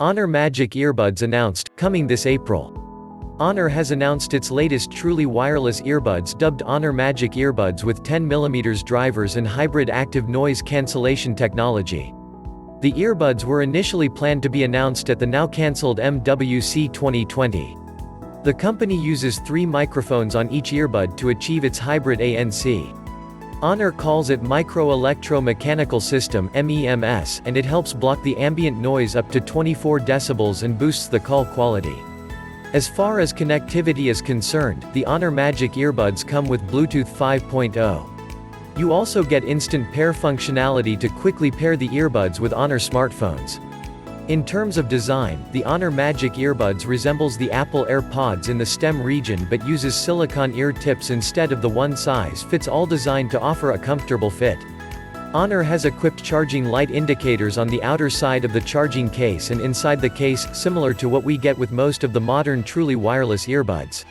Honor Magic Earbuds announced, coming this April. Honor has announced its latest truly wireless earbuds dubbed Honor Magic Earbuds with 10mm drivers and hybrid active noise cancellation technology. The earbuds were initially planned to be announced at the now-cancelled MWC 2020. The company uses 3 microphones on each earbud to achieve its hybrid ANC. Honor calls it Micro-Electro-Mechanical System (MEMS), and it helps block the ambient noise up to 24 decibels and boosts the call quality. As far as connectivity is concerned, the Honor Magic Earbuds come with Bluetooth 5.0. You also get instant pair functionality to quickly pair the earbuds with Honor smartphones. In terms of design, the Honor Magic Earbuds resembles the Apple AirPods in the stem region but uses silicone ear tips instead of the one-size-fits-all design to offer a comfortable fit. Honor has equipped charging light indicators on the outer side of the charging case and inside the case, similar to what we get with most of the modern truly wireless earbuds.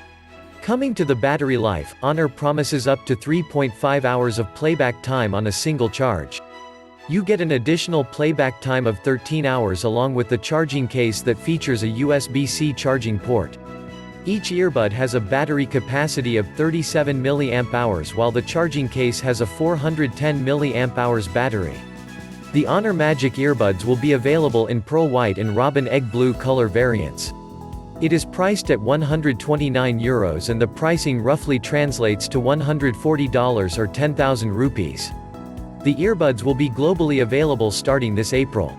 Coming to the battery life, Honor promises up to 3.5 hours of playback time on a single charge. You get an additional playback time of 13 hours along with the charging case that features a USB-C charging port. Each earbud has a battery capacity of 37 mAh while the charging case has a 410 mAh battery. The Honor Magic Earbuds will be available in pearl white and robin egg blue color variants. It is priced at €129 and the pricing roughly translates to $140 or 10,000 rupees. The earbuds will be globally available starting this April.